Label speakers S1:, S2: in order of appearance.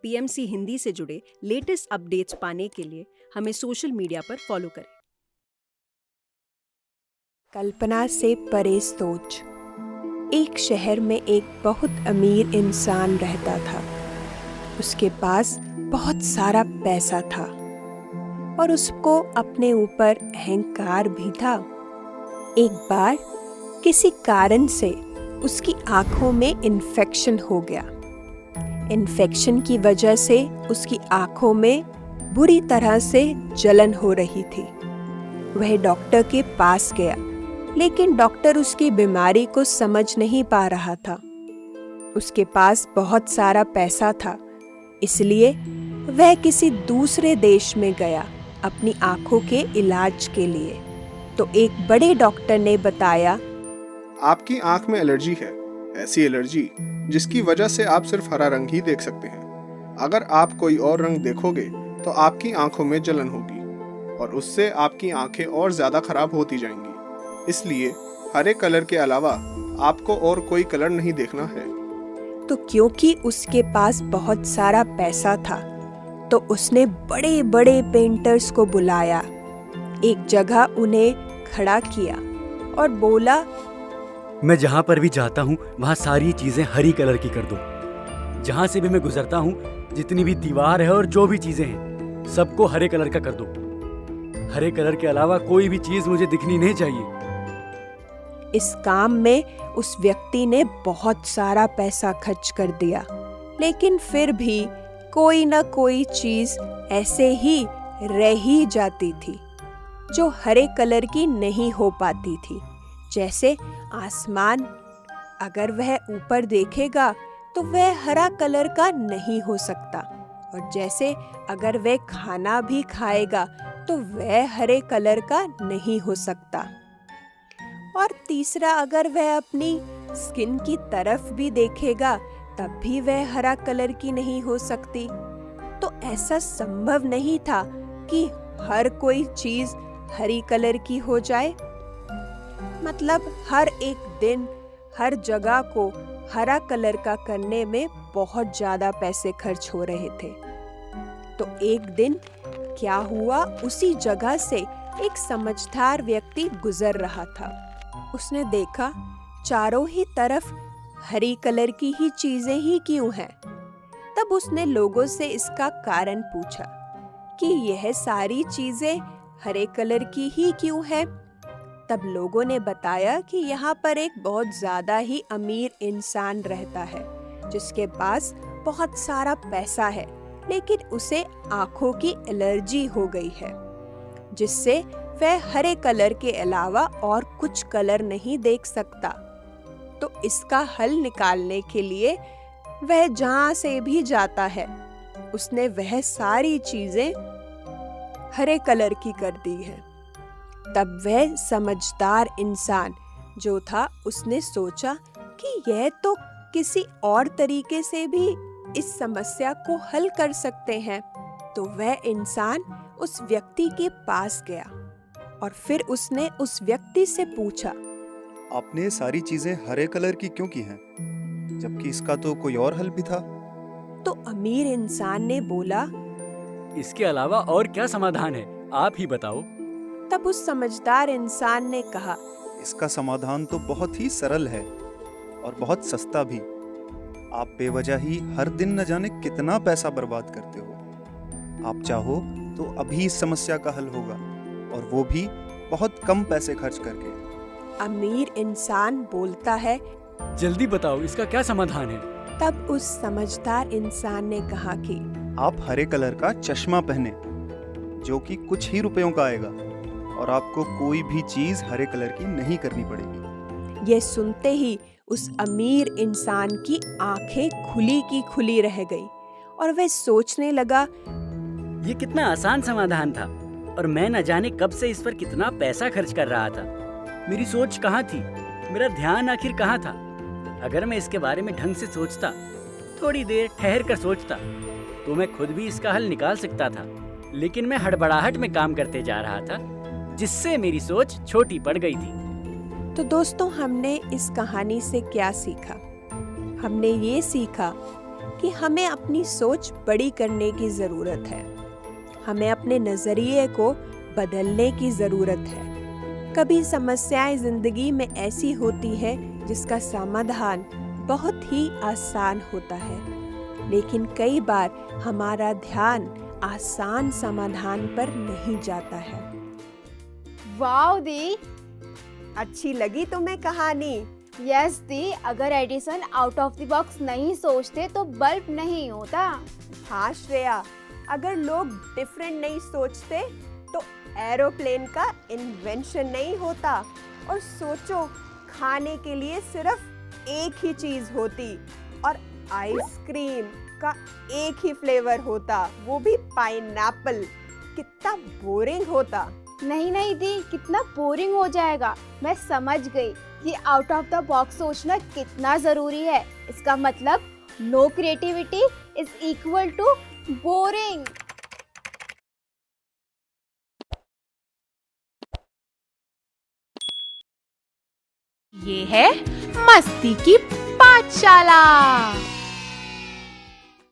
S1: PMC Hindi से जुड़े latest updates पाने के लिए हमें सोशल मीडिया पर फॉलो करें।
S2: कल्पना से परे सोच। एक शहर में एक बहुत अमीर इंसान रहता था। उसके पास बहुत सारा पैसा था और उसको अपने ऊपर अहंकार भी था। एक बार किसी कारण से उसकी आंखों में इन्फेक्शन हो गया। इन्फेक्शन की वजह से उसकी आंखों में बुरी तरह से जलन हो रही थी। वह डॉक्टर के पास गया, लेकिन डॉक्टर उसकी बीमारी को समझ नहीं पा रहा था। उसके पास बहुत सारा पैसा था, इसलिए वह किसी दूसरे देश में गया अपनी आंखों के इलाज के लिए। तो एक बड़े डॉक्टर ने बताया,
S3: आपकी आंख में एलर्जी है, ऐसी एलर्जी जिसकी वजह से आप सिर्फ हरा रंग ही देख सकते हैं। अगर आप कोई और रंग देखोगे तो आपकी आंखों में जलन होगी और उससे आपकी आंखें और ज्यादा खराब होती जाएंगी। इसलिए हरे कलर के अलावा आपको और कोई कलर नहीं देखना है।
S2: तो क्योंकि उसके पास बहुत सारा पैसा था, तो उसने बड़े बड़े पेंटर्स को बुलाया। एक जगह उन्हें खड़ा किया और बोला,
S4: मैं जहाँ पर भी जाता हूँ वहाँ सारी चीजें हरी कलर की कर दो। जहाँ से भी मैं गुजरता हूँ, जितनी भी दीवार है और जो भी चीजें हैं, सबको हरे कलर का कर दो। हरे कलर के अलावा कोई भी चीज मुझे दिखनी नहीं चाहिए।
S2: इस काम में उस व्यक्ति ने बहुत सारा पैसा खर्च कर दिया, लेकिन फिर भी कोई न कोई चीज ऐसे ही रह ही जाती थी जो हरे कलर की नहीं हो पाती थी। जैसे आसमान, अगर वह ऊपर देखेगा तो वह हरा कलर का नहीं हो सकता, और जैसे अगर वह खाना भी खाएगा तो वह हरे कलर का नहीं हो सकता। और तीसरा, अगर वह अपनी स्किन की तरफ भी देखेगा तब भी वह हरा कलर की नहीं हो सकती। तो ऐसा संभव नहीं था कि हर कोई चीज हरी कलर की हो जाए। मतलब हर एक दिन हर जगह को हरा कलर का करने में बहुत ज्यादा पैसे खर्च हो रहे थे। तो एक दिन क्या हुआ, उसी जगह से एक समझदार व्यक्ति गुजर रहा था। उसने देखा चारों ही तरफ हरी कलर की ही चीजें ही क्यों हैं। तब उसने लोगों से इसका कारण पूछा कि यह सारी चीजें हरे कलर की ही क्यों हैं। तब लोगों ने बताया कि यहाँ पर एक बहुत ज्यादा ही अमीर इंसान रहता है, जिसके पास बहुत सारा पैसा है, लेकिन उसे आंखों की एलर्जी हो गई है, जिससे वह हरे कलर के अलावा और कुछ कलर नहीं देख सकता। तो इसका हल निकालने के लिए वह जहाँ से भी जाता है, उसने वह सारी चीजें हरे कलर की कर दी है। तब वह समझदार इंसान जो था, उसने सोचा कि यह तो किसी और तरीके से भी इस समस्या को हल कर सकते हैं। तो वह इंसान उस व्यक्ति के पास गया और फिर उसने उस व्यक्ति से पूछा,
S5: आपने सारी चीजें हरे कलर की क्यों की हैं, जबकि इसका तो कोई और हल भी था?
S2: तो अमीर इंसान ने बोला,
S4: इसके अलावा और क्या समाधान है, आप ही बताओ।
S2: तब उस समझदार इंसान ने कहा,
S5: इसका समाधान तो बहुत ही सरल है और बहुत सस्ता भी। आप बेवजह ही हर दिन न जाने कितना पैसा बर्बाद करते हो। आप चाहो तो अभी इस समस्या का हल होगा, और वो भी बहुत कम पैसे खर्च करके।
S2: अमीर इंसान बोलता है,
S4: जल्दी बताओ, इसका क्या समाधान है।
S2: तब उस समझदार इंसान ने कहा कि
S5: आप हरे कलर का चश्मा पहने, जो कि कुछ ही रुपयों का आएगा, और आपको कोई भी चीज हरे कलर की नहीं करनी पड़ेगी।
S2: यह सुनते ही उस अमीर इंसान की आंखें खुली की खुली रह गई और वह सोचने लगा,
S4: ये कितना आसान समाधान था और मैं न जाने कब से इस पर कितना पैसा खर्च कर रहा था। मेरी सोच कहाँ थी, मेरा ध्यान आखिर कहाँ था। अगर मैं इसके बारे में ढंग से सोचता, थोड़ी देर ठहर कर सोचता, तो मैं खुद भी इसका हल निकाल सकता था। लेकिन मैं हड़बड़ाहट में काम करते जा रहा था, जिससे मेरी सोच छोटी पड़ गई थी।
S2: तो दोस्तों, हमने इस कहानी से क्या सीखा? हमने ये सीखा कि हमें अपनी सोच बड़ी करने की ज़रूरत है। हमें अपने नज़रिए को बदलने की ज़रूरत है। कभी समस्याएं ज़िंदगी में ऐसी होती है जिसका समाधान बहुत ही आसान होता है, लेकिन कई बार हमारा ध्यान आसान समाधान पर नहीं जाता है।
S6: वाओ दी।
S2: अच्छी लगी तुम्हें कहानी?
S6: यस दी, अगर Edison out of the box नहीं सोचते तो बल्ब नहीं होता।
S2: हाँ श्रेया, अगर लोग डिफरेंट नहीं सोचते तो एरोप्लेन का इन्वेंशन नहीं होता। और सोचो, खाने के लिए सिर्फ एक ही चीज होती और आइसक्रीम का एक ही फ्लेवर होता, वो भी पाइनएप्पल। कितना बोरिंग होता।
S6: नहीं नहीं दी, कितना बोरिंग हो जाएगा। मैं समझ गई कि आउट ऑफ द बॉक्स सोचना कितना जरूरी है। इसका मतलब no creativity is equal to boring.
S7: ये है मस्ती की पाठशाला।